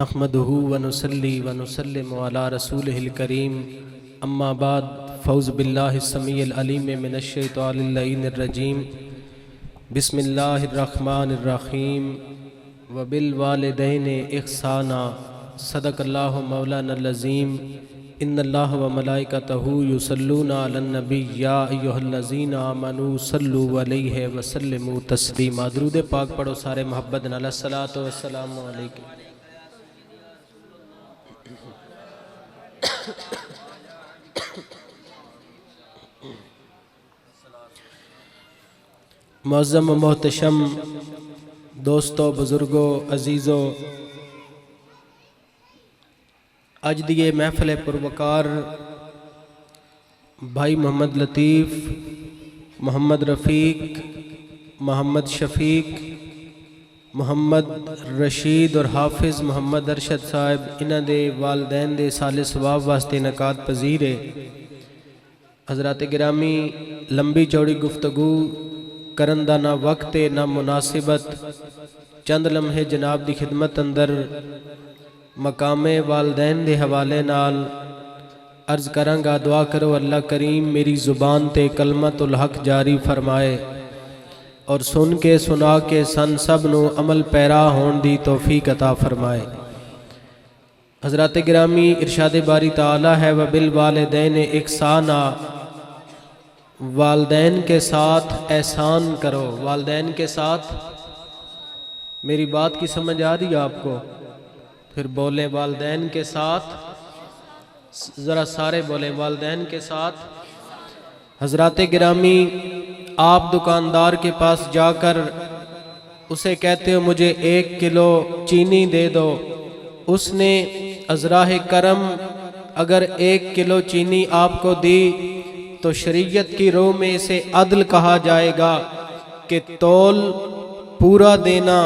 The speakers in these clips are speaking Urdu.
نحمده ونصلي ونسلم على رسوله الكريم اما بعد فاعوذ بالله السميع العليم من الشيطان اللعين الرجيم بسم الله الرحمن الرحيم وبالوالدين احسانا صدق الله مولانا العظيم ان الله وملائكته يصلون على النبي يا ايها الذين آمنوا صلوا عليه وسلموا تسليما۔ درود پاک پڑھو سارے محبت نال، الصلاۃ والسلام علیکم۔ معظم و محتشم دوستو، بزرگو، عزیزو، اج دی محفل پروقار بھائی محمد لطیف، محمد رفیق، محمد شفیق، محمد رشید اور حافظ محمد ارشد صاحب انہاں دے والدین دے سال ثواب واسطے انعقاد پذیر ہے۔ حضرات گرامی، لمبی چوڑی گفتگو کرن دا نہ وقت نہ مناسبت، چند لمحے جناب دی خدمت اندر مقام والدین دے حوالے نال عرض کراں گا۔ دعا کرو اللہ کریم میری زبان تے کلمت الحق جاری فرمائے اور سن کے سنا کے سن سب نو عمل پیرا ہون دی توفیق عطا فرمائے۔ حضرات گرامی، ارشاد باری تعالی ہے وبالوالدین احسانا، والدین کے ساتھ احسان کرو۔ والدین کے ساتھ، میری بات کی سمجھ آ رہی ہے آپ کو؟ پھر بولیں والدین کے ساتھ، ذرا سارے بولیں والدین کے ساتھ۔ حضرات گرامی، آپ دکاندار کے پاس جا کر اسے کہتے ہو مجھے 1 کلو چینی دے دو، اس نے ازراہ کرم اگر 1 کلو چینی آپ کو دی تو شریعت کی روح میں اسے عدل کہا جائے گا کہ تول پورا دینا،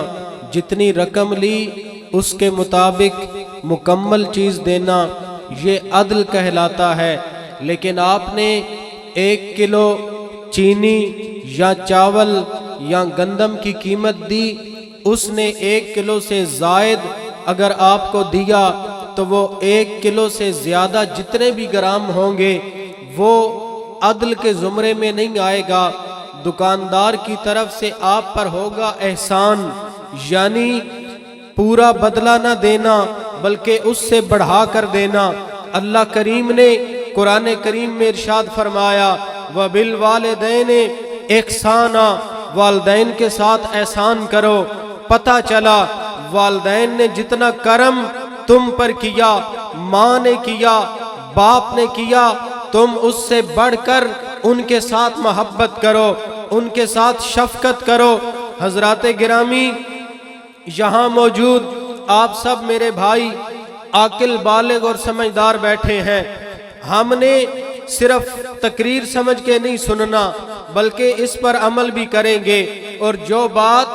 جتنی رقم لی اس کے مطابق مکمل چیز دینا، یہ عدل کہلاتا ہے۔ لیکن آپ نے 1 کلو چینی یا چاول یا گندم کی قیمت دی، اس نے 1 کلو سے زائد اگر آپ کو دیا تو وہ 1 کلو سے زیادہ جتنے بھی گرام ہوں گے وہ عدل کے زمرے میں نہیں آئے گا۔ دکاندار کی طرف سے آپ پر ہوگا احسان، یعنی پورا بدلہ نہ دینا بلکہ اس سے بڑھا کر دینا۔ اللہ کریم نے قرآن کریم میں ارشاد فرمایا وبالوالدین احسانا، والدین کے ساتھ احسان کرو۔ پتہ چلا والدین نے جتنا کرم تم پر کیا، ماں نے کیا، باپ نے کیا، تم اس سے بڑھ کر ان کے ساتھ محبت کرو، ان کے ساتھ شفقت کرو۔ حضرات گرامی، یہاں موجود آپ سب میرے بھائی عاقل، بالغ اور سمجھدار بیٹھے ہیں۔ ہم نے صرف تقریر سمجھ کے نہیں سننا بلکہ اس پر عمل بھی کریں گے، اور جو بات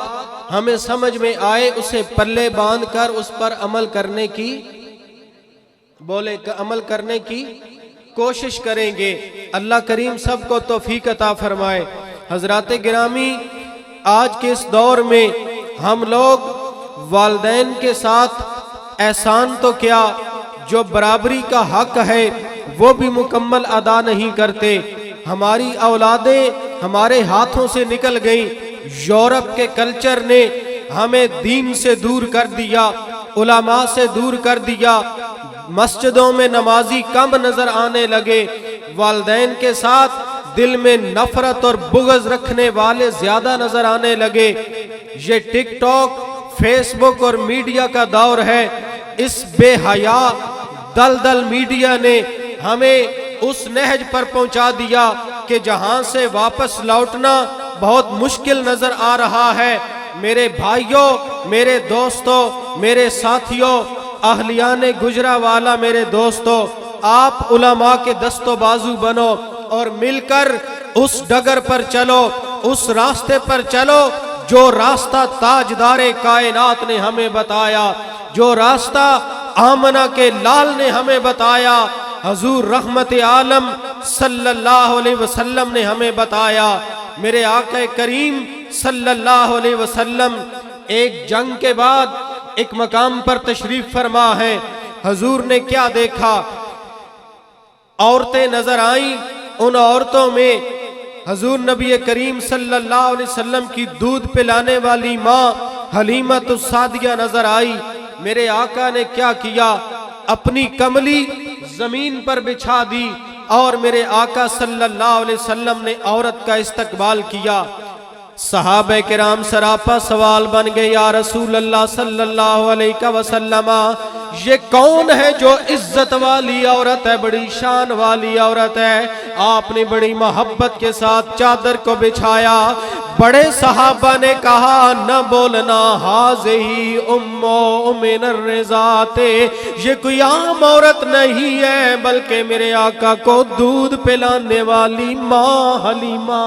ہمیں سمجھ میں آئے اسے پلے باندھ کر اس پر عمل کرنے کی عمل کرنے کی کوشش کریں گے۔ اللہ کریم سب کو توفیق عطا فرمائے۔ حضرات گرامی، آج کے اس دور میں ہم لوگ والدین کے ساتھ احسان تو کیا، جو برابری کا حق ہے وہ بھی مکمل ادا نہیں کرتے۔ ہماری اولادیں ہمارے ہاتھوں سے نکل گئیں۔ یورپ کے کلچر نے ہمیں دین سے دور کر دیا، علماء سے دور کر دیا، مسجدوں میں نمازی کم نظر آنے لگے، والدین کے ساتھ دل میں نفرت اور بغض رکھنے والے زیادہ نظر آنے لگے۔ یہ ٹک ٹاک، فیس بک اور میڈیا کا دور ہے۔ اس بے حیا دلدل میڈیا نے ہمیں اس نہج پر پہنچا دیا کہ جہاں سے واپس لوٹنا بہت مشکل نظر آ رہا ہے۔ میرے بھائیوں، میرے دوستوں، میرے ساتھیوں، اہلیان گجرانوالہ، میرے دوستوں، آپ علماء کے دست و بازو بنو اور مل کر اس ڈگر پر چلو، اس راستے پر چلو جو راستہ تاجدار کائنات نے ہمیں بتایا، جو راستہ آمنہ کے لال نے ہمیں بتایا، حضور رحمت عالم صلی اللہ علیہ وسلم نے ہمیں بتایا۔ میرے آقا کریم صلی اللہ علیہ وسلم ایک جنگ کے بعد ایک مقام پر تشریف فرما ہے، حضور نے کیا دیکھا؟ عورتیں نظر آئیں، ان عورتوں میں حضور نبی کریم صلی اللہ علیہ وسلم کی دودھ پلانے والی ماں حلیمۃ السعدیہ نظر آئی۔ میرے آقا نے کیا کیا؟ اپنی کملی زمین پر بچھا دی اور میرے آقا صلی اللہ علیہ وسلم نے عورت کا استقبال کیا۔ صحابہ کرام سراپا سوال بن گئے، یا رسول اللہ صلی اللہ علیہ وسلم، یہ کون ہے جو عزت والی عورت ہے، بڑی شان والی عورت ہے؟ آپ نے بڑی محبت کے ساتھ چادر کو بچھایا۔ بڑے صحابہ نے کہا نہ بولنا، ہاذہی امو من الرضاۃ، یہ کوئی عام عورت نہیں ہے بلکہ میرے آقا کو دودھ پلانے والی ماں حلیمہ۔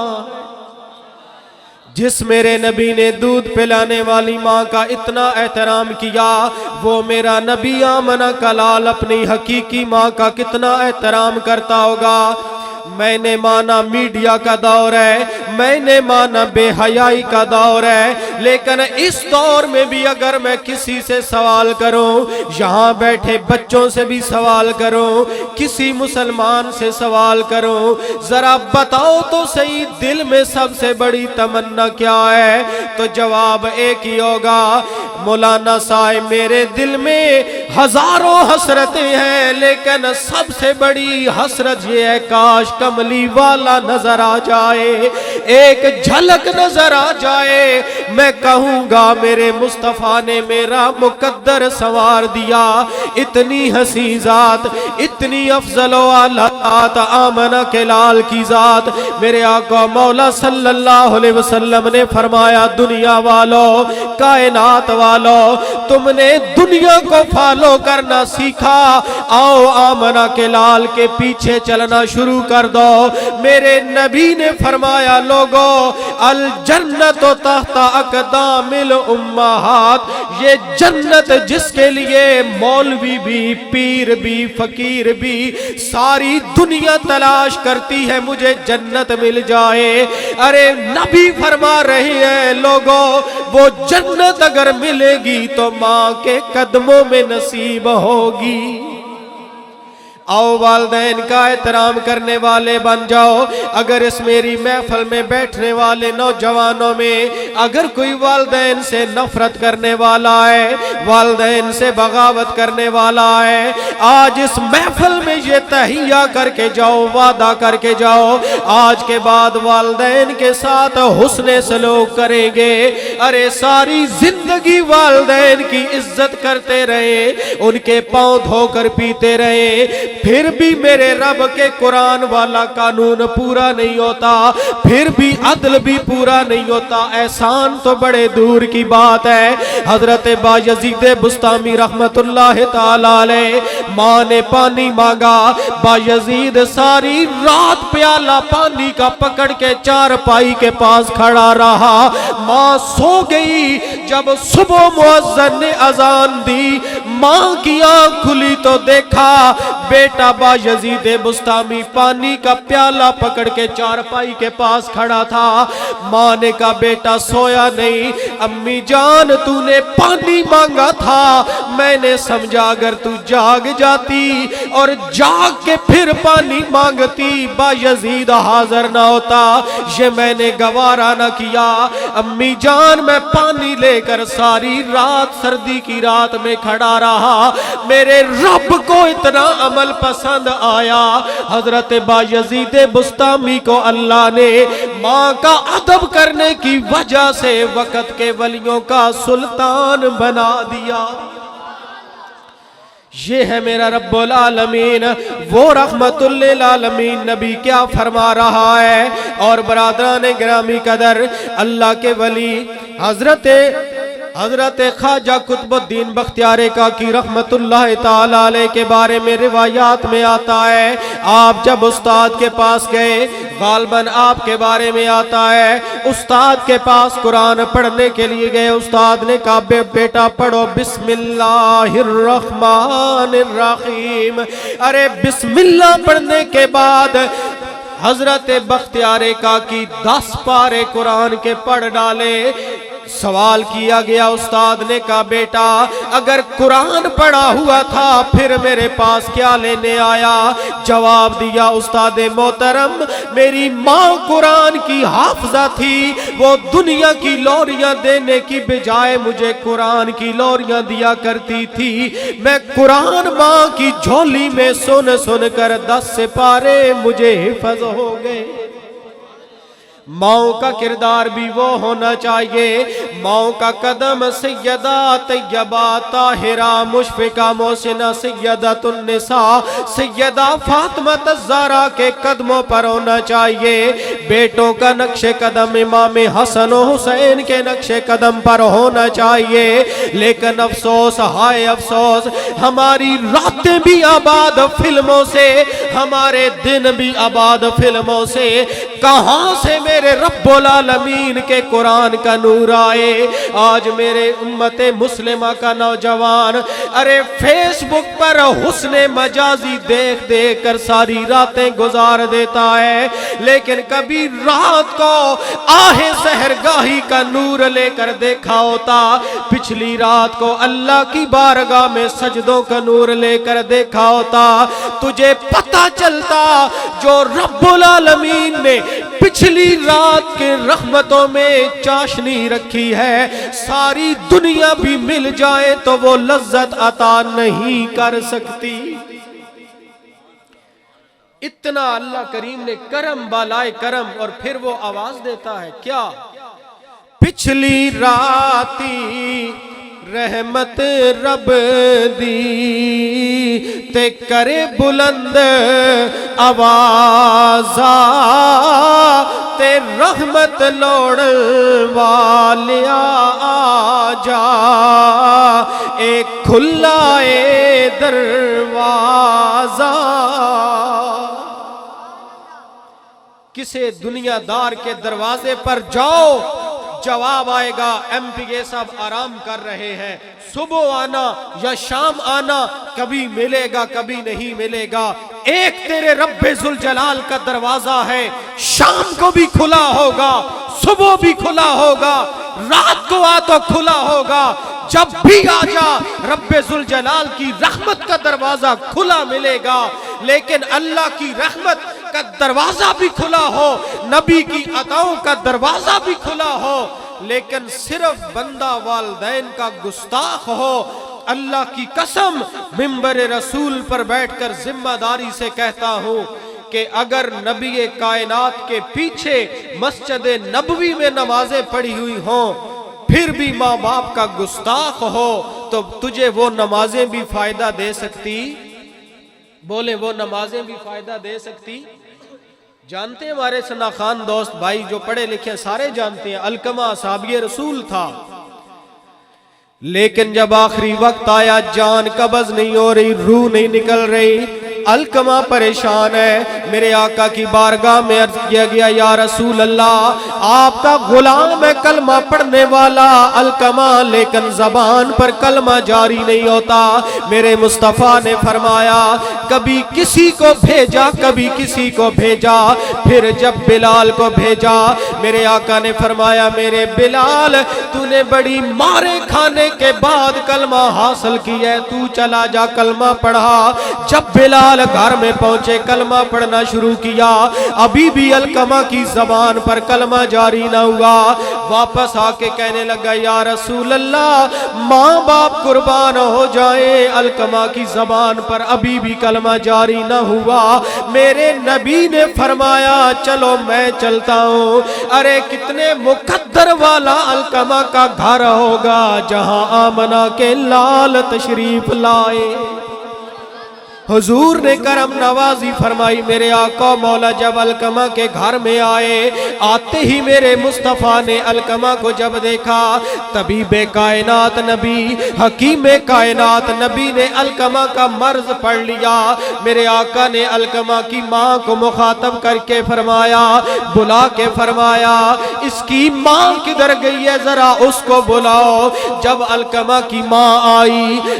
جس میرے نبی نے دودھ پلانے والی ماں کا اتنا احترام کیا، وہ میرا نبی آمنہ کا لال اپنی حقیقی ماں کا کتنا احترام کرتا ہوگا۔ میں نے مانا میڈیا کا دور ہے، میں نے مانا بے حیائی کا دور ہے، لیکن اس دور میں بھی اگر میں کسی سے سوال کروں، یہاں بیٹھے بچوں سے بھی سوال کروں، کسی مسلمان سے سوال کروں، ذرا بتاؤ تو صحیح دل میں سب سے بڑی تمنا کیا ہے؟ تو جواب ایک ہی ہوگا، مولانا صاحب میرے دل میں ہزاروں حسرتیں ہیں، لیکن سب سے بڑی حسرت یہ ہے کاش کملی والا نظر آ جائے، ایک جھلک نظر آ جائے، میں کہوں گا میرے مصطفیٰ نے میرا مقدر سنوار دیا۔ اتنی حسین ذات، اتنی افضل و اعلیٰ ذات، آمنہ کے لال کی ذات، میرے آقا مولا صلی اللہ علیہ وسلم نے فرمایا، دنیا والو، کائنات والو، تم نے دنیا کو فالو کرنا سیکھا، آؤ آمنہ کے لال کے پیچھے چلنا شروع کر دو۔ میرے نبی نے فرمایا، لوگو الجنت تحت اقدام الامہات، یہ جنت جس کے لیے مولوی بھی، پیر بھی، فقیر بھی، ساری دنیا تلاش کرتی ہے مجھے جنت مل جائے، ارے نبی فرما رہے ہیں، لوگو وہ جنت اگر ملے گی تو ماں کے قدموں میں نصیب ہوگی۔ آؤ والدین کا احترام کرنے والے بن جاؤ۔ اگر اس میری محفل میں بیٹھنے والے نوجوانوں میں اگر کوئی والدین سے نفرت کرنے والا ہے، والدین سے بغاوت کرنے والا ہے، آج اس محفل میں یہ تہیہ کر کے جاؤ، وعدہ کر کے جاؤ، آج کے بعد والدین کے ساتھ حسن سلوک کریں گے، ارے ساری زندگی والدین کی عزت کرتے رہے، ان کے پاؤں دھو کر پیتے رہے، پھر بھی میرے رب کے قرآن والا قانون پورا نہیں ہوتا، پھر بھی عدل بھی پورا نہیں ہوتا، احسان تو بڑے دور کی بات ہے۔ حضرت بایزید بسطامی رحمت اللہ تعالیٰ علیہ، ماں نے پانی مانگا، بایزید ساری رات پیالہ پانی کا پکڑ کے چارپائی کے پاس کھڑا رہا، ماں سو گئی، جب صبح مؤذن نے اذان دی، ماں کی آنکھ کھلی تو دیکھا بیٹا بایزید بسطامی پانی کا پیالہ پکڑ کے چارپائی کے پاس کھڑا تھا۔ ماں نے کہا بیٹا سویا نہیں، امی جان تو نے پانی مانگا تھا، میں نے سمجھا اگر تو جاگ جاتی اور جاگ کے پھر پانی مانگتی بایزید حاضر نہ ہوتا، یہ میں نے گوارا نہ کیا۔ امی جان میں پانی لے کر ساری رات سردی کی رات میں کھڑا رہا، میرے رب کو اتنا عمل پسند آیا، حضرت بایزید بسطامی کو اللہ نے ماں کا ادب کرنے کی وجہ سے وقت کے ولیوں کا سلطان بنا دیا۔ یہ ہے میرا رب العالمین، وہ رحمت للعالمین نبی کیا فرما رہا ہے۔ اور برادران گرامی قدر، اللہ کے ولی حضرت خواجہ قطب الدین بختیار کاکی رحمت اللہ تعالی علیہ کے بارے میں روایات میں آتا ہے، آپ جب استاد کے پاس گئے، غالباً آپ کے بارے میں آتا ہے، استاد کے پاس قرآن پڑھنے کے لیے گئے، استاد نے کہا بیٹا پڑھو بسم اللہ الرحمن الرحیم، ارے بسم اللہ پڑھنے کے بعد حضرت بختیار کاکی 10 پارے قرآن کے پڑھ ڈالے، سوال کیا گیا، استاد نے کہا بیٹا اگر قرآن پڑھا ہوا تھا پھر میرے پاس کیا لینے آیا؟ جواب دیا استاد محترم میری ماں قرآن کی حافظہ تھی، وہ دنیا کی لوریاں دینے کی بجائے مجھے قرآن کی لوریاں دیا کرتی تھی، میں قرآن ماں کی جھولی میں سن سن کر 10 سپارے مجھے حفظ ہو گئے۔ ماؤں کا کردار بھی وہ ہونا چاہیے، ماؤں کا قدم سیدہ طیبہ طاہرہ مشفقہ محسنہ سیدۃ النساء سیدہ فاطمہ الزہرا کے قدموں پر ہونا چاہیے، بیٹوں کا نقش قدم امام حسن و حسین کے نقش قدم پر ہونا چاہیے۔ لیکن افسوس ہائے افسوس، ہماری راتیں بھی آباد فلموں سے، ہمارے دن بھی آباد فلموں سے، کہاں سے میرے رب العالمین کے قرآن کا نور آئے؟ آج میرے امت مسلمہ کا نوجوان ارے فیس بک پر حسن مجازی دیکھ دیکھ کر ساری راتیں گزار دیتا ہے، لیکن کبھی رات کو آہ سحرگاہی کا نور لے کر دیکھا ہوتا، پچھلی رات کو اللہ کی بارگاہ میں سجدوں کا نور لے کر دیکھا ہوتا، تجھے پتہ چلتا جو رب العالمین نے پچھلی رات کے رحمتوں میں چاشنی رکھی ہے، ساری دنیا بھی مل جائے تو وہ لذت عطا نہیں کر سکتی۔ اتنا اللہ کریم نے کرم بالائے کرم، اور پھر وہ آواز دیتا ہے کیا؟ پچھلی راتی رحمت رب دی تے کرے بلند آوازا تے رحمت لوڑ والیا آجا، ایک کھلا اے دروازہ۔ کسے دنیا دار کے دروازے پر جاؤ، جواب آئے گا ایم پی اے صاحب آرام کر رہے ہیں، صبح آنا یا شام آنا، کبھی ملے گا کبھی نہیں ملے گا۔ ایک تیرے رب ذوالجلال کا دروازہ ہے، شام کو بھی کھلا ہوگا، صبح بھی کھلا ہوگا، رات کو آ تو کھلا ہوگا، جب بھی آ جا رب ذوالجلال کی رحمت کا دروازہ کھلا ملے گا۔ لیکن اللہ کی رحمت کا دروازہ بھی کھلا ہو، نبی کی عطاؤں کا دروازہ بھی کھلا ہو، لیکن صرف بندہ والدین کا گستاخ ہو، اللہ کی قسم منبر رسول پر بیٹھ کر ذمہ داری سے کہتا ہوں کہ اگر نبی کائنات کے پیچھے مسجد نبوی میں نمازیں پڑھی ہوئی ہوں، پھر بھی ماں باپ کا گستاخ ہو، تو تجھے وہ نمازیں بھی فائدہ دے سکتی؟ بولے وہ نمازیں بھی فائدہ دے سکتی؟ جانتے ہیں ہمارے ثنا خان دوست بھائی جو پڑھے لکھے سارے جانتے ہیں، علقمہ صحابی رسول تھا، لیکن جب آخری وقت آیا جان قبض نہیں ہو رہی، روح نہیں نکل رہی، علقمہ پریشان ہے، میرے آقا کی بارگاہ میں عرض کیا گیا یا رسول اللہ آپ کا غلام ہے کلمہ پڑھنے والا علقمہ، لیکن زبان پر کلمہ جاری نہیں ہوتا۔ میرے مصطفیٰ نے فرمایا کبھی کسی کو بھیجا کبھی کسی کو بھیجا، پھر جب بلال کو بھیجا میرے آقا نے فرمایا میرے بلال تو نے بڑی مارے کھانے کے بعد کلمہ حاصل کی ہے، تو چلا جا کلمہ پڑھا۔ جب بلال گھر میں پہنچے کلمہ پڑھنا شروع کیا، ابھی بھی علقمہ کی زبان پر کلمہ جاری نہ ہوا، واپس آ کے کہنے لگا یا رسول اللہ ماں باپ قربان ہو جائیں، علقمہ کی زبان پر ابھی بھی کلمہ جاری نہ ہوا۔ میرے نبی نے فرمایا چلو میں چلتا ہوں۔ ارے کتنے مقدر والا علقمہ کا گھر ہوگا جہاں آمنہ کے لال تشریف لائے۔ حضور نے کرم نوازی فرمائی، میرے آقا مولا جب علقمہ کے گھر میں آئے، آتے ہی میرے مصطفیٰ نے علقمہ کو جب دیکھا، طبیب کائنات نبی حکیم کائنات نبی نے علقمہ کا مرض پڑھ لیا۔ میرے آقا نے علقمہ کی ماں کو مخاطب کر کے فرمایا، بلا کے فرمایا اس کی ماں کدھر گئی ہے ذرا اس کو بلاؤ۔ جب علقمہ کی ماں آئی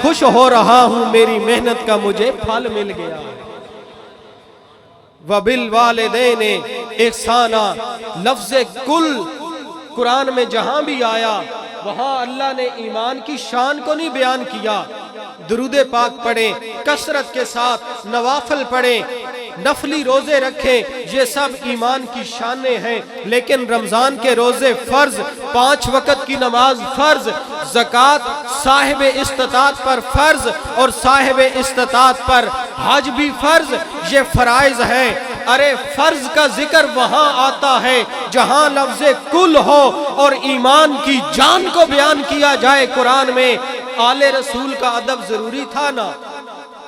خوش ہو رہا ہوں میری محنت کا مجھے پھل مل گیا۔ وَبِالْوَالِدَيْنِ إِحْسَانًا، لفظ کل قرآن میں جہاں بھی آیا وہاں اللہ نے ایمان کی شان کو نہیں بیان کیا۔ درود پاک پڑھیں کثرت کے ساتھ، نوافل پڑھیں، نفلی روزے رکھیں، یہ سب ایمان کی شانیں ہیں۔ لیکن رمضان کے روزے فرض، 5 وقت کی نماز فرض، زکوٰۃ صاحب استطاعت پر فرض اور صاحب استطاعت پر حج بھی فرض، یہ فرائض ہیں۔ ارے فرض کا ذکر وہاں آتا ہے جہاں لفظ کل ہو اور ایمان کی جان کو بیان کیا جائے قرآن میں۔ آل رسول کا ادب ضروری تھا نا،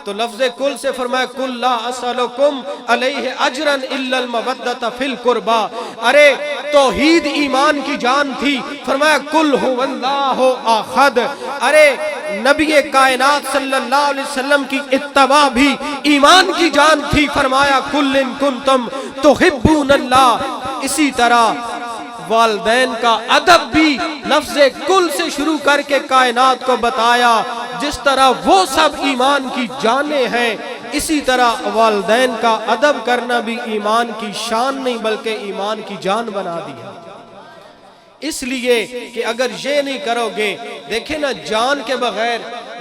تو لفظ کل سے فرمایا کل لا اسألکم علیہ اجرا الا المودۃ فی القربى۔ ارے توحید ایمان کی جان تھی، فرمایا کل هو اللہ احد۔ ارے نبی کائنات صلی اللہ علیہ وسلم کی اتباع بھی ایمان کی جان تھی، فرمایا کل ان کنتم تحبون اللہ۔ اسی طرح والدین کا ادب بھی لفظ کل سے شروع کر کے کائنات کو بتایا۔ جس طرح وہ سب ایمان کی جانیں ہیں، اسی طرح والدین کا ادب کرنا بھی ایمان کی شان نہیں بلکہ ایمان کی جان بنا دیا۔ اس لیے کہ اگر یہ نہیں کرو گے، دیکھیں نا جان کے بغیر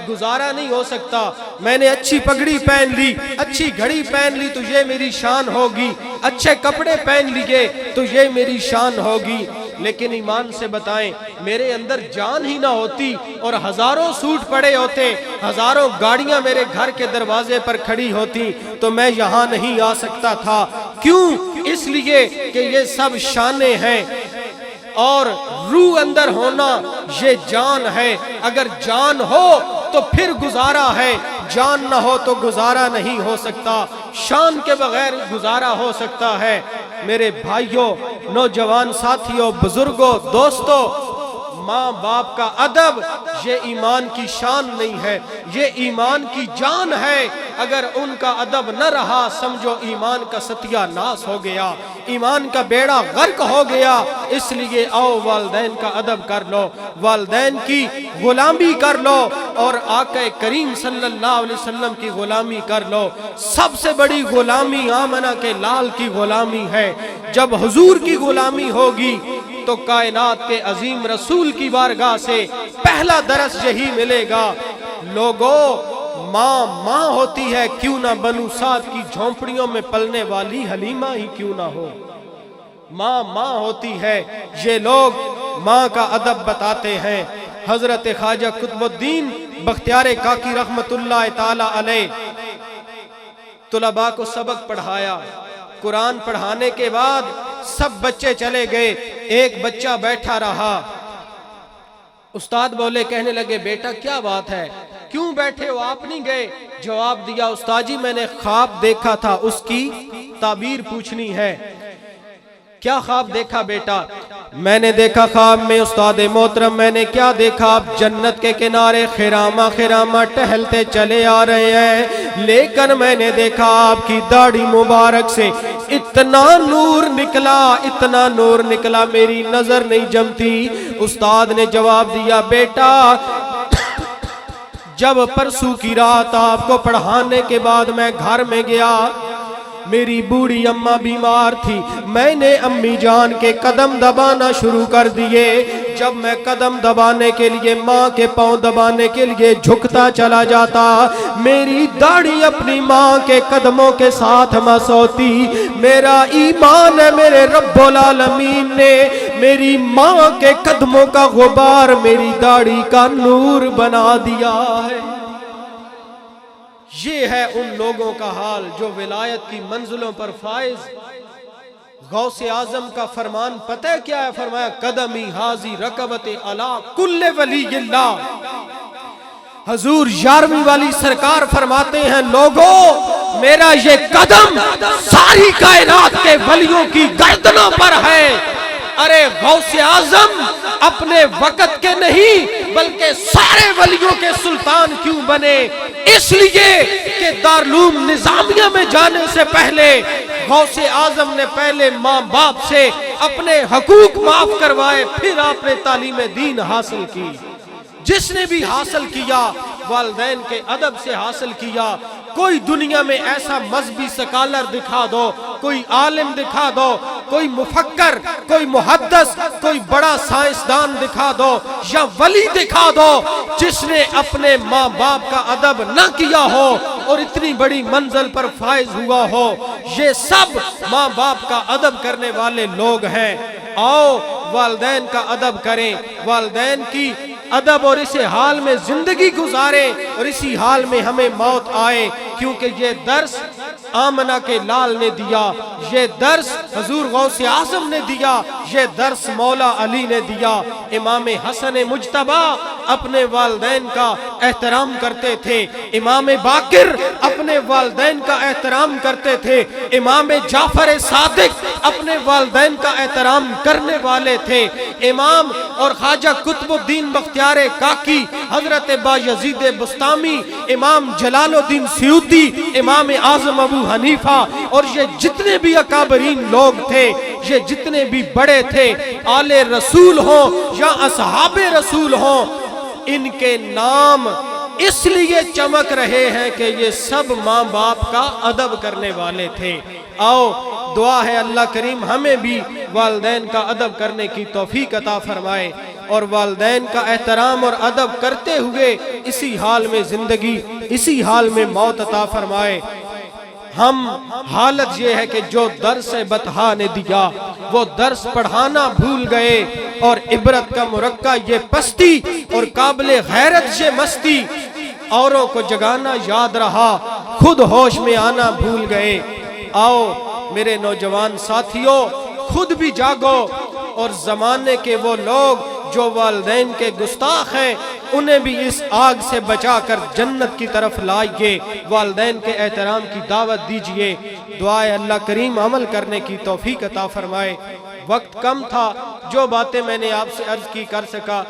گزارا نہیں ہو سکتا۔ میں نے اچھی پگڑی پہن لی، اچھی گھڑی پہن لی تو یہ میری شان ہوگی، اچھے کپڑے پہن لیے تو یہ میری شان ہوگی۔ لیکن ایمان سے بتائیں میرے اندر جان ہی نہ ہوتی اور ہزاروں سوٹ پڑے ہوتے، ہزاروں گاڑیاں میرے گھر کے دروازے پر کھڑی ہوتی تو میں یہاں نہیں آ سکتا تھا۔ کیوں؟ اس لیے کہ یہ سب شانیں ہیں اور روح اندر ہونا یہ جان ہے۔ اگر جان ہو تو پھر گزارا ہے، جان نہ ہو تو گزارا نہیں ہو سکتا۔ شان کے بغیر گزارا ہو سکتا ہے۔ میرے بھائیوں، نوجوان ساتھیوں، بزرگوں، دوستوں، ماں باپ کا ادب یہ ایمان کی شان نہیں ہے، یہ ایمان کی جان ہے۔ اگر ان کا ادب نہ رہا سمجھو ایمان کا ستیہ ناس ہو گیا، ایمان کا بیڑا غرق ہو گیا۔ اس لیے آؤ والدین کا ادب کر لو، والدین کی غلامی کر لو اور آقا کریم صلی اللہ علیہ وسلم کی غلامی کر لو۔ سب سے بڑی غلامی آمنہ کے لال کی غلامی ہے۔ جب حضور کی غلامی ہوگی تو کائنات کے عظیم رسول کی بارگاہ سے پہلا درس یہی ملے گا، لوگوں ماں ماں ہوتی ہے، کیوں نہ بنو سعد کی جھونپڑیوں میں پلنے والی حلیمہ ہی کیوں نہ ہو۔ ماں ماں ہوتی ہے، یہ لوگ ماں کا ادب بتاتے ہیں۔ حضرت خواجہ قطب الدین بختیار کاکی رحمت اللہ تعالی علیہ طلباء کو سبق پڑھایا۔ قرآن پڑھانے کے بعد سب بچے چلے گئے، ایک بچہ بیٹھا رہا۔ استاد بولے، کہنے لگے بیٹا کیا بات ہے، کیوں بیٹھے ہو، آپ نہیں گئے؟ جواب دیا، استاد جی میں نے خواب دیکھا تھا، اس کی تعبیر پوچھنی ہے۔ کیا خواب دیکھا بیٹا؟ میں نے دیکھا خواب میں استاد محترم، میں نے کیا دیکھا، آپ جنت کے کنارے خرامہ خرامہ ٹہلتے چلے آ رہے ہیں، لیکن میں نے دیکھا آپ کی داڑھی مبارک سے اتنا نور نکلا، اتنا نور نکلا میری نظر نہیں جمتی۔ استاد نے جواب دیا، بیٹا جب پرسوں کی رات آپ کو پڑھانے کے بعد میں گھر میں گیا، میری بوڑھی اماں بیمار تھی، میں نے امی جان کے قدم دبانا شروع کر دیے۔ جب میں قدم دبانے کے لیے، ماں کے پاؤں دبانے کے لیے جھکتا چلا جاتا، میری داڑھی اپنی ماں کے قدموں کے ساتھ مس ہوتی۔ میرا ایمان ہے میرے رب العالمین نے میری ماں کے قدموں کا غبار میری داڑھی کا نور بنا دیا ہے۔ یہ ہے ان لوگوں کا حال جو ولایت کی منزلوں پر فائز۔ غوث اعظم کا فرمان پتہ ہے کیا ہے؟ فرمایا قدمی حاضی رکبت علا کل ولی اللہ۔ حضور 11ویں والی سرکار فرماتے ہیں، لوگوں میرا یہ قدم ساری کائنات کے ولیوں کی گردنوں پر ہے۔ ارے غوث اعظم اپنے وقت کے نہیں بلکہ سارے ولیوں کے سلطان کیوں بنے؟ اس لیے کہ دارالعلوم نظامیہ میں جانے سے پہلے غوث اعظم نے پہلے ماں باپ سے اپنے حقوق معاف کروائے، پھر آپ نے تعلیم دین حاصل کی۔ جس نے بھی حاصل کیا والدین کے ادب سے حاصل کیا۔ کوئی دنیا میں ایسا مذہبی سکالر دکھا دو، کوئی عالم دکھا دو، کوئی مفکر، کوئی محدث، کوئی بڑا سائنسدان دکھا دو یا ولی دکھا دو جس نے اپنے ماں باپ کا ادب نہ کیا ہو اور اتنی بڑی منزل پر فائز ہوا ہو۔ یہ سب ماں باپ کا ادب کرنے والے لوگ ہیں۔ آؤ والدین کا ادب کریں، والدین کی ادب اور اسی حال میں زندگی گزاریں اور اسی حال میں ہمیں موت آئے، کیونکہ یہ درس آمنہ کے لال نے دیا، یہ درس حضور غوث اعظم نے دیا، یہ درس مولا علی نے دیا۔ امام حسن مجتبی اپنے والدین کا احترام کرتے تھے، امام باقر اپنے والدین کا احترام کرتے تھے، امام جعفر صادق اپنے والدین کا احترام کرنے والے تھے، امام اور خواجہ قطب الدین بختیار کاکی، حضرت بایزید بسطامی، امام جلال الدین سیوطی، امام اعظم ابو حنیفہ، اور یہ جتنے بھی اکابرین لوگ تھے، یہ جتنے بھی بڑے تھے، آل رسول ہوں یا اصحاب رسول ہوں، ان کے نام اس لیے چمک رہے ہیں کہ یہ سب ماں باپ کا ادب کرنے والے تھے۔ آؤ دعا ہے اللہ کریم ہمیں بھی والدین کا ادب کرنے کی توفیق عطا فرمائے اور والدین کا احترام اور ادب کرتے ہوئے اسی حال میں زندگی، اسی حال میں موت عطا فرمائے۔ ہم حالت یہ ہے کہ جو درس بطحا نے دیا وہ درس پڑھانا بھول گئے، اور عبرت کا مرقع یہ پستی اور قابل غیرت یہ مستی، اوروں کو جگانا یاد رہا، خود ہوش میں آنا بھول گئے۔ آؤ میرے نوجوان ساتھیوں، خود بھی جاگو اور زمانے کے وہ لوگ جو والدین کے گستاخ ہیں انہیں بھی اس آگ سے بچا کر جنت کی طرف لائیے، والدین کے احترام کی دعوت دیجئے۔ دعائے اللہ کریم عمل کرنے کی توفیق عطا فرمائے۔ وقت کم تھا، جو باتیں میں نے آپ سے عرض کی کر سکا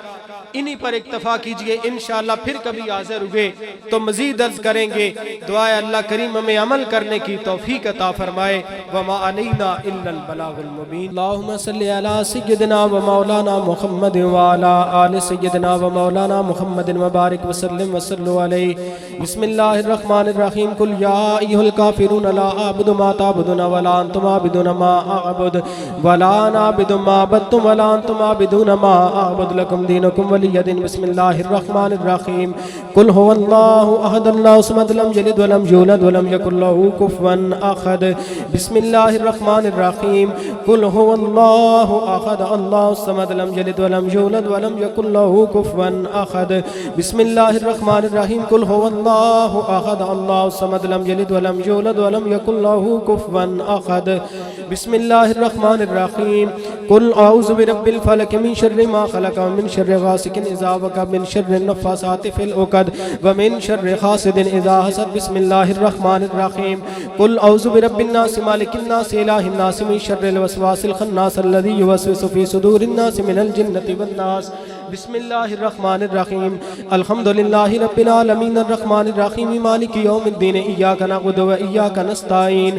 انہی پر اکتفا کیجئے، انشاءاللہ پھر کبھی حاضر ہوئے تو مزید عرض کریں گے۔ دعائے اللہ کریم ہمیں عمل کرنے کی توفیق عطا فرمائے۔ وما علینا الا البلاغ المبین۔ اللہم صلی علی سیدنا و مولانا محمد وعلی آل سیدنا و مولانا محمد وبارک وسلم وصلو علیہ۔ بسم اللہ الرحمن الرحیم۔ قل یا ایھا الکافرون لا اعبد ما تعبدون ولا انتم عابدون ما اعبد ولا انا اعبد ما عبدتم ولا انتم عابدون ما اعبد لکم دینکم ولی دین۔ بسم اللہ الرحمن الرحیم۔ قل هو اللہ احد اللہ الصمد لم یلد ولم یولد ولم یکن له کفوا احد۔ بسم اللہ الرحمن الرحیم۔ قل هو اللہ احد اللہ الصمد لم یلد ولم یولد ولم یکن له کفوا احد۔ بسم اللہ الرحمن الرحیم۔ قل هو اللہ احد اللہ الصمد لم یلد ولم یولد ولم یکن له کفوا احد۔ بسم اللہ الرحمن الرحیم۔ قل اعوذ برب الفلق من شر ما خلق ومن شر غاسق اذا وقب من شر النفاثات في العقد ومن شر حاسد اذا حسد۔ بسم اللہ الرحمن الرحیم۔ قل اعوذ برب الناس مالک الناس الہ الناس من شر الوسواس الخناس الذي يوسوس في صدور الناس من الجنة والناس۔ بسم اللہ الرحمن الرحیم۔ الحمد للہ رب العالمین الرحمن الرحیم مالک یوم الدین ایاک نعبد و ایاک نستعین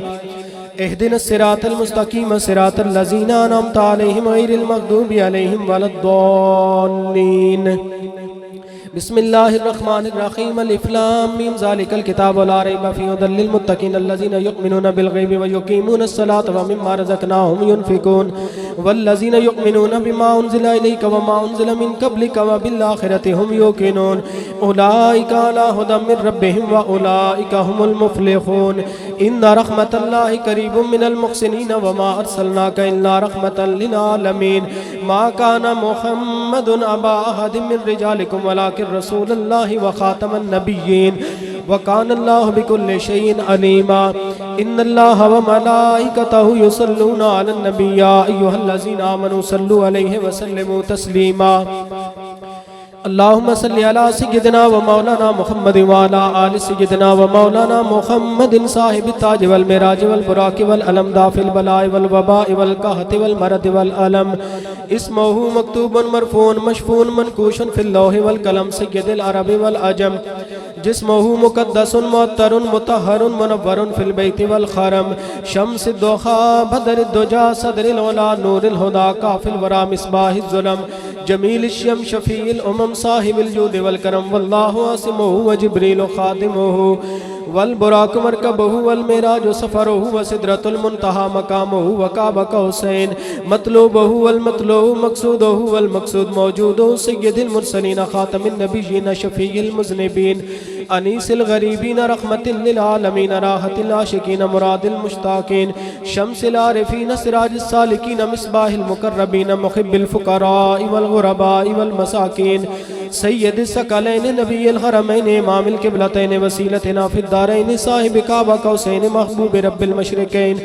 اہدنا الصراط المستقیم صراط الذین انعمت علیہم غیر المغضوب علیہم ولا الضالین۔ بسم اللہ الرحمن الرحیم۔ الف لام میم ذالک الکتاب لا ریب فیہ ھدی للمتقین الذین یؤمنون بالغیب ویقیمون الصلاة ومما رزقناہم ینفقون والذین یؤمنون بما انزل الیک وما انزل من قبلک وبالآخرۃ ھم یوقنون اولئک علی ھدی من ربہم واولئک ھم المفلحون۔ ان رحمت اللہ قریب من المحسنین وما ارسلناک الا رحمۃ للعالمین۔ ما کان محمد ابا احد من رجالکم ولکن رسول اللہ وخاتم النبیین وکان اللہ بکل شیء علیما۔ ان اللہ وملائکتہ یصلون علی النبی یا ایھا الذین آمنوا صلوا علیہ وسلموا تسلیما۔ اللہم صلی علی سیدنا و مولانا محمد وعلی آل سیدنا و مولانا محمد صاحب التاج والمراج والبراق والعلم دافع البلاء والوباء والقحط والمرض والعلم اسمہ مکتوب مرفون مشفون منکوش فی اللوح والقلم سید العرب والعجم جسمه مقدس معطر مطهر منور في البيت والخرم شمس الضحى بدر الدجى صدر العلا نور الهدى كاف الورى مصباح الظلم جمیل الشم شفیع الامم صاحب الجود والکرم واللہ عاصمہ وجبریل خادمہ والبراق مرکبہ والمعراج سفرہ وسدرۃ المنتہى مقامہ وقاب قوسین مطلوبہ والمطلوب مقصودہ والمقصود موجود سید المرسلین خاتم النبیین شفیع المذنبین انیس الغریبین رحمت للعالمین راحت العاشقین مراد المشتاقین شمس العارفین سراج السالکین مصباح المقربین محب الفقراء والغرباء والمساکین سید الثقلین نبی الحرمین امام القبلتین وسیلتنا فی الدارین صاحب کعبہ قوسین محبوب رب المشرقین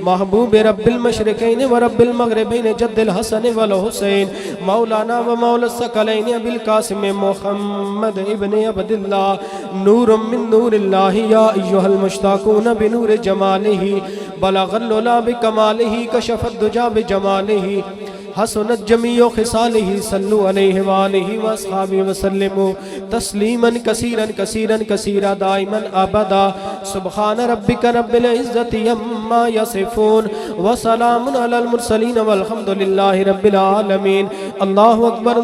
محبوب رب المشرقین ورب المغربین جد الحسن والحسین مولانا و مولا الثقلین ابی القاسم محمد ابن عبداللہ نور من نور اللہ یا ایہا المشتاقون بنور جمالہ بلغ العلا بکمالہ کشف الدجا بجمالہ حسنت جمیع خصالہ صلو علیہ وآلہ واصحابہ وسلموا تسلیما کثیرا کثیرا کثیرا دائما ابدا سبحان ربک رب العزت عما یصفون وسلام علی المرسلین والحمد للہ رب العالمین اللہ اکبر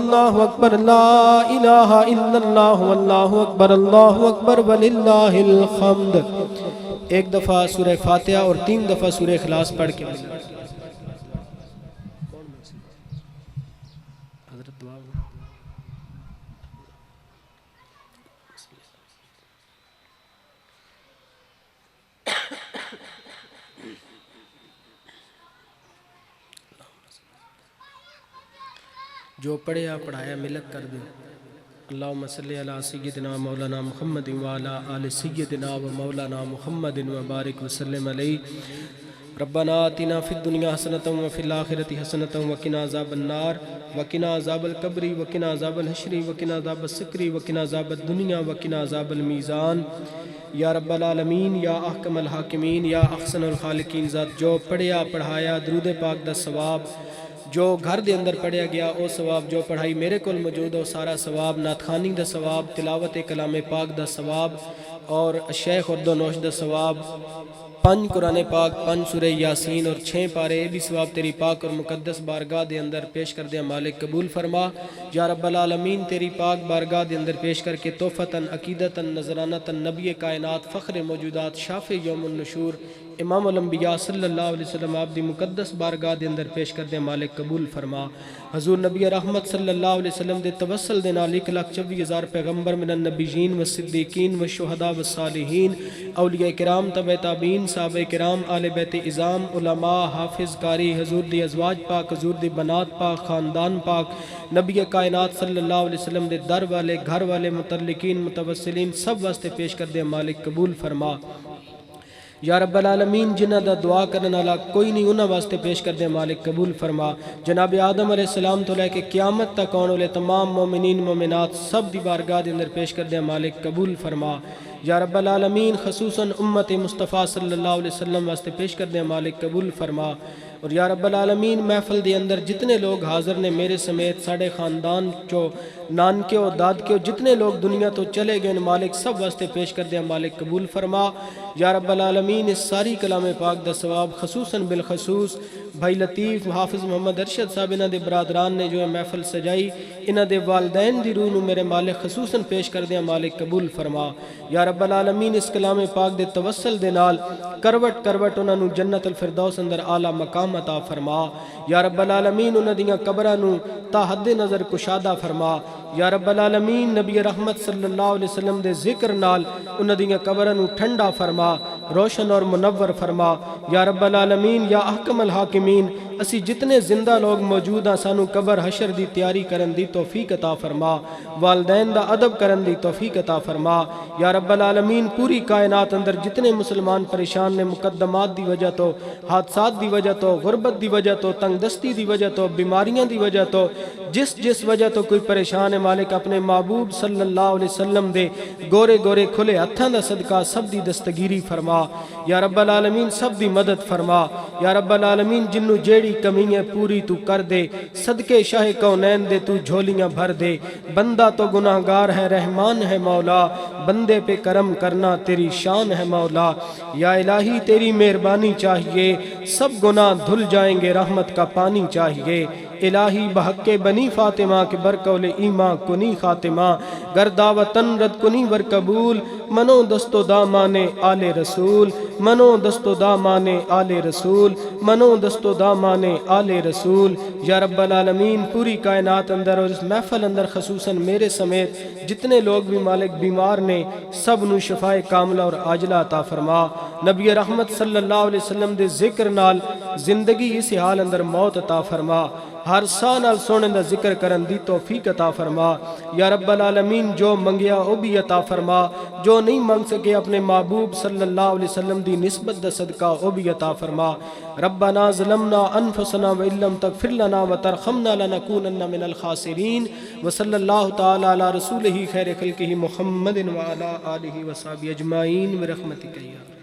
لا الہ الا اللہ واللہ اکبر وللہ الحمد۔ ایک دفعہ سورہ فاتحہ اور 3 دفعہ سورہ اخلاص پڑھ کے جو پڑھے آپ پڑھایا ملت کر دیں۔ اللہم صلی علی سیدنا مولانا محمد وعلی آل سیدنا و مولانا محمد وبارک وسلم علیہ۔ ربنا آتنا فی الدنیا حسنۃ وفی الآخرۃ حسنۃ وقنا عذاب النار وقنا عذاب القبر وقنا عذاب الحشر وقنا عذاب السکر وقنا عذاب الدنیا وقنا عذاب المیزان یا رب العالمین یا احکم الحاکمین یا احسن الخالقین ذات جو پڑھیا پڑھایا درود پاک دا ثواب جو گھر دے اندر پڑھیا گیا او ثواب جو پڑھائی میرے کول موجود ہو سارا ثواب نعت خوانی دا ثواب تلاوت کلام پاک دا ثواب اور شیخ اردو نوش دا ثواب 5 قرآن پاک 5 سورہ یاسین اور 6 پارے بھی ثواب تیری پاک اور مقدس بارگاہ دے اندر پیش کر دیا مالک قبول فرما یا رب العالمین تیری پاک بارگاہ دے اندر پیش کر کے توفتاً عقیدتاً نذرانتاً نبی کائنات فخر موجودات شافع یوم النشور امام الانبیاء صلی اللہ علیہ وسلم آپ دی مقدس بارگاہ دے اندر پیش کر دے مالک قبول فرما حضور نبی رحمت صلی اللہ علیہ وسلم دے توسل دے نال 1,24,000 پیغمبر من النبیین والصدیقین والشہداء والصالحین اولیاء کرام تبع تابعین صحابہ کرام آل بیت اعظام علماء حافظ قاری حضور دی ازواج پاک حضور دی بنات پاک خاندان پاک نبی کائنات صلی اللہ علیہ وسلم دے در والے گھر والے متعلقین متوسلین سب واسطے پیش کر دے مالک قبول فرما یا رب العالمین جنہ دا دعا کرنا والا کوئی نہیں انہاں واسطے پیش کر دے مالک قبول فرما جناب آدم علیہ السلام تو لے کے قیامت تک آنے والے تمام مومنین مومنات سب دی بارگاہ دے اندر پیش کر دے مالک قبول فرما یا رب العالمین خصوصاً امت مصطفیٰ صلی اللہ علیہ وسلم واسطے پیش کر دے مالک قبول فرما اور یا رب العالمین محفل دے اندر جتنے لوگ حاضر نے میرے سمیت ساڑھے خاندان چو نانکے و داد کے جتنے لوگ دنیا تو چلے گئے مالک سب واسطے پیش کر دیا مالک قبول فرما یا رب العالمین اس ساری کلام پاک دا ثواب خصوصاً بالخصوص بھائی لطیف حافظ محمد ارشد صاحب انہ دے برادران نے جو محفل سجائی انہ دے والدین دی روح نو میرے مالک خصوصاً پیش کر دیا مالک قبول فرما یا رب العالمین اس کلام پاک دے توسل دے نال کروٹ کروٹ انہ نو جنت الفردوس اندر اعلیٰ مقام عطا فرما یا رب العالمین انہ دیاں قبرہ نو تا حد نظر کشادہ فرما یا رب العالمین نبی رحمت صلی اللہ علیہ وسلم دے ذکر نال انہ دیاں قبرہ نو ٹھنڈا فرما روشن اور منور فرما یا رب العالمین یا احکم الحاکمین اسی جتنے زندہ لوگ موجود ہیں سانو قبر حشر دی تیاری کرن دی توفیق عطا فرما والدین دا ادب کرن دی توفیق عطا فرما یا رب العالمین پوری کائنات اندر جتنے مسلمان پریشان نے مقدمات دی وجہ تو حادثات دی وجہ تو غربت دی وجہ تو تنگ دستی دی وجہ تو بیماریاں دی وجہ تو جس وجہ تو کوئی پریشان ہے مالک اپنے محبوب صلی اللہ علیہ وسلم دے گورے گورے کھلے ہتھاں دا صدقہ سب دی دستگیری فرما یا رب العالمین سب دی مدد فرما یا رب العالمین جنو جیڑی میری کمیاں پوری تو کر دے، صدقے شاہ کونین دے تو جھولیاں بھر دے، بندہ تو گناہگار ہے رحمان ہے مولا، بندے پہ کرم کرنا تیری شان ہے مولا، یا الہی تیری مہربانی چاہیے، سب گناہ دھل جائیں گے رحمت کا پانی چاہیے، الہی بحق بنی فاطمہ کے برقول ایماں کنی خاتمہ، گردہ وطن رد کنی ور قبول، منو دست و دامان آل رسول، منو دست و دامان آل رسول، منو دست و دامان آل رسول، یا رب العالمین پوری کائنات اندر اور اس محفل اندر خصوصاً میرے سمیت جتنے لوگ بھی مالک بیمار نے سب نو شفائے کاملہ اور عاجلہ عطا فرما، نبی رحمت صلی اللہ علیہ وسلم دے ذکر نال زندگی اس حال اندر موت عطا فرما، ہر ساں نال سونے دا ذکر کرن دی توفیق عطا فرما، یا رب العالمین جو منگیا او بھی عطا فرما، جو نہیں منگ سکے اپنے محبوب صلی اللہ علیہ وسلم دی نسبت دا صدقہ او بھی عطا فرما، ربنا ظلمنا انفسنا وإن لم تغفر لنا وترحمنا لنكونن من الخاسرین، وصلی اللہ تعالی علی رسولہ خیر خلقہ محمد وعلی آلہ وصحبہ اجمعین برحمتک یا